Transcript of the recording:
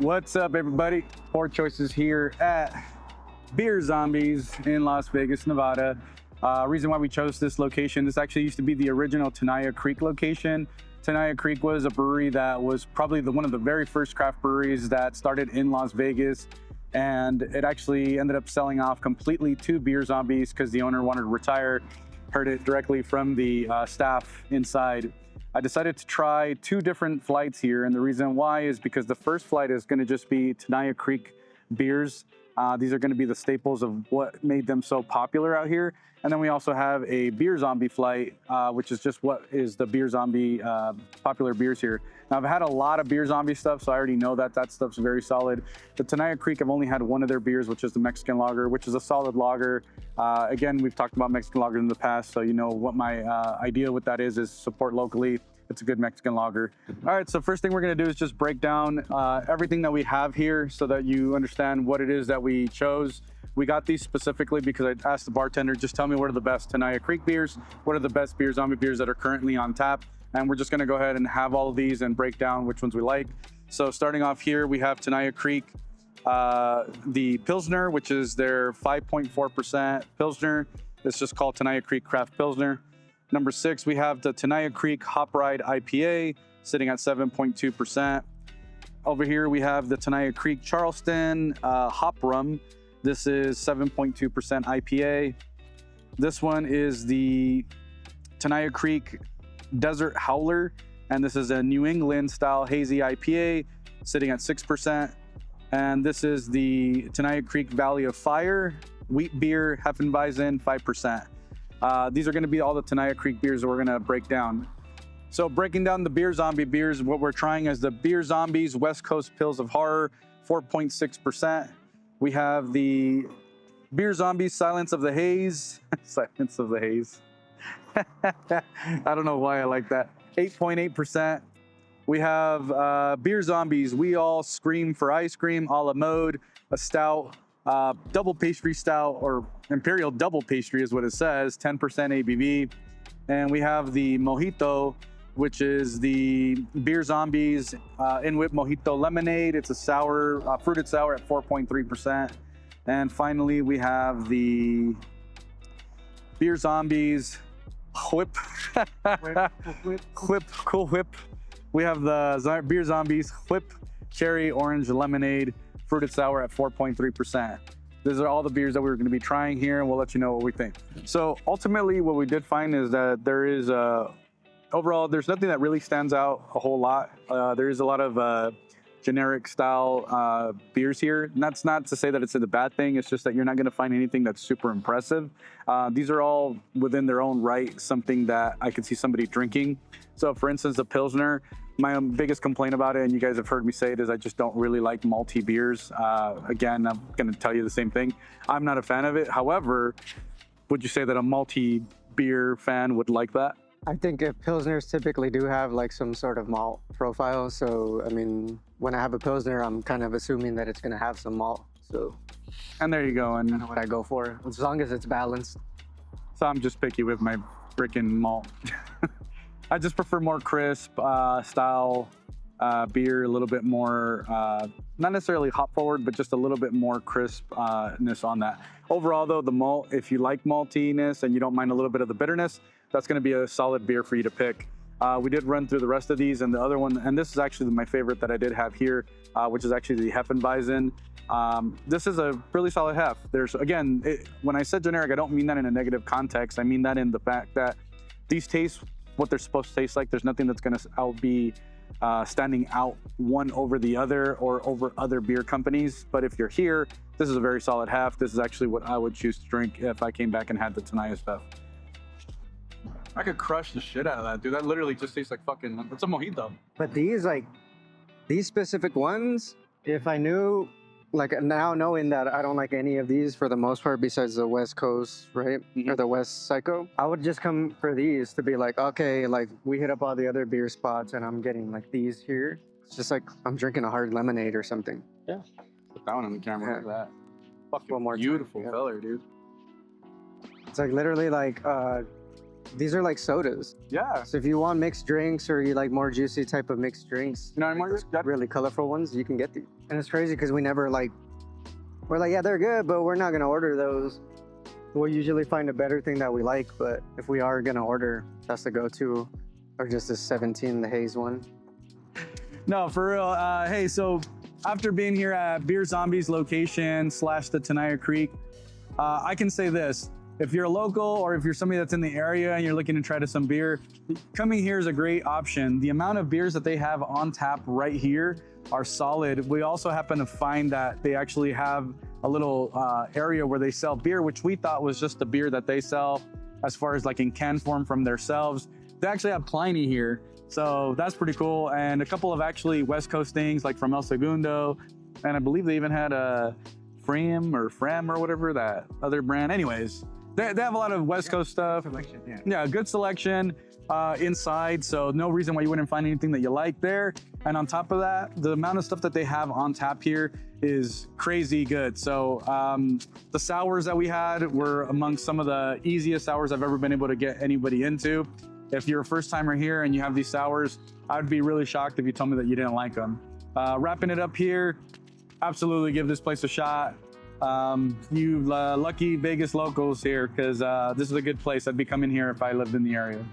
What's up, everybody? Four Choices here at Beer Zombies in Las Vegas, Nevada. Reason why we chose this location, this actually used to be the original Tanaya Creek location. Tanaya Creek was a brewery that was probably one of the very first craft breweries that started in Las Vegas. And it actually ended up selling off completely to Beer Zombies because the owner wanted to retire. Heard it directly from the staff inside. I decided to try two different flights here, and the reason why is because the first flight is going to just be Tanaya Creek beers. These are going to be the staples of what made them so popular out here. And then we also have a Beer Zombie flight, which is just what is the Beer Zombie popular beers here. Now, I've had a lot of Beer Zombie stuff, so I already know that that stuff's very solid. The Tanaya Creek, I've only had one of their beers, which is the Mexican lager, which is a solid lager. Again, we've talked about Mexican lagers in the past, so you know what my idea with that is support locally. It's a good Mexican lager. All right, so first thing we're gonna do is just break down everything that we have here so that you understand what it is that we chose. We got these specifically because I asked the bartender, just tell me what are the best Tanaya Creek beers, what are the best Beer Zombie beers that are currently on tap. And we're just gonna go ahead and have all of these and break down which ones we like. So starting off here, we have Tanaya Creek, the Pilsner, which is their 5.4% Pilsner. It's just called Tanaya Creek Craft Pilsner. Number 6, we have the Tanaya Creek Ride IPA, sitting at 7.2%. Over here, we have the Tanaya Creek Charleston Hop Rum. This is 7.2% IPA. This one is the Tanaya Creek Desert Howler, and this is a New England style hazy IPA, sitting at 6%. And this is the Tanaya Creek Valley of Fire Wheat Beer Hefeweizen, 5%. These are going to be all the Tanaya Creek beers that we're going to break down. So breaking down the Beer Zombie beers, what we're trying is the Beer Zombies West Coast Pills of Horror, 4.6%. We have the Beer Zombies Silence of the Haze. Silence of the Haze. I don't know why I like that. 8.8%. We have Beer Zombies We All Scream for Ice Cream, a la mode, a stout. Double pastry stout, or Imperial double pastry is what it says, 10% ABV. And we have the Mojito, which is the Beer Zombies In-Whip Mojito Lemonade. It's a sour, fruited sour at 4.3%. And finally, we have the Beer Zombies Whip. Cool Whip. We have the Beer Zombies Whip Cherry Orange Lemonade, fruited sour at 4.3%. These are all the beers that we're going to be trying here, and we'll let you know what we think. So ultimately, what we did find is that there is overall, there's nothing that really stands out a whole lot. There is a lot of generic style beers here. And that's not to say that it's a bad thing. It's just that you're not going to find anything that's super impressive. These are all within their own right, something that I could see somebody drinking. So for instance, the Pilsner, my biggest complaint about it, and you guys have heard me say it, is I just don't really like malty beers. Again, I'm going to tell you the same thing. I'm not a fan of it. However, would you say that a malty beer fan would like that? I think Pilsners typically do have like some sort of malt profile. So, I mean, when I have a Pilsner, I'm kind of assuming that it's going to have some malt. So, and there you go. And kind of what I go for, as long as it's balanced. So I'm just picky with my freaking malt. I just prefer more crisp style beer, a little bit more, not necessarily hop forward, but just a little bit more crispness on that. Overall though, the malt, if you like maltiness and you don't mind a little bit of the bitterness, that's gonna be a solid beer for you to pick. We did run through the rest of these, and the other one, and this is actually my favorite that I did have here, which is actually the Hefeweizen. This is a really solid hef. There's, again, when I said generic, I don't mean that in a negative context. I mean that in the fact that these taste what they're supposed to taste like. There's nothing that's going to be standing out one over the other or over other beer companies. But if you're here, this is a very solid hef. This is actually what I would choose to drink if I came back and had the Tanaya stuff. I could crush the shit out of that, dude. That literally just tastes like fucking, it's a mojito. But these specific ones, if I knew, like now knowing that I don't like any of these for the most part besides the West Coast, right? Mm-hmm. Or the West Psycho, I would just come for these to be like, okay, like we hit up all the other beer spots and I'm getting like these here. It's just like I'm drinking a hard lemonade or something. Yeah. Put that one on the camera, Yeah. like that. Fucking One more beautiful time, yeah. color, dude. It's like literally like these are like sodas. Yeah. So if you want mixed drinks or you like more juicy type of mixed drinks, You know what I mean? really colorful ones, you can get these. And it's crazy because we never we're like, yeah, they're good, but we're not gonna order those. We'll usually find a better thing that we like, but if we are gonna order, that's the go-to, or just the 17, the Haze one. No, for real. Hey, so after being here at Beer Zombies location / the Tanaya Creek, I can say this. If you're a local or if you're somebody that's in the area and you're looking to try some beer, coming here is a great option. The amount of beers that they have on tap right here are solid. We also happen to find that they actually have a little area where they sell beer, which we thought was just the beer that they sell as far as like in can form from themselves. They actually have Pliny here. So that's pretty cool. And a couple of actually West Coast things like from El Segundo. And I believe they even had a Fram or whatever, that other brand. Anyways, they have a lot of West Coast stuff. Selection, yeah. Yeah, good selection inside. So no reason why you wouldn't find anything that you like there. And on top of that, the amount of stuff that they have on tap here is crazy good. So the sours that we had were amongst some of the easiest sours I've ever been able to get anybody into. If you're a first timer here and you have these sours, I'd be really shocked if you told me that you didn't like them. Wrapping it up here, absolutely give this place a shot. You lucky Vegas locals here, because this is a good place. I'd be coming here if I lived in the area.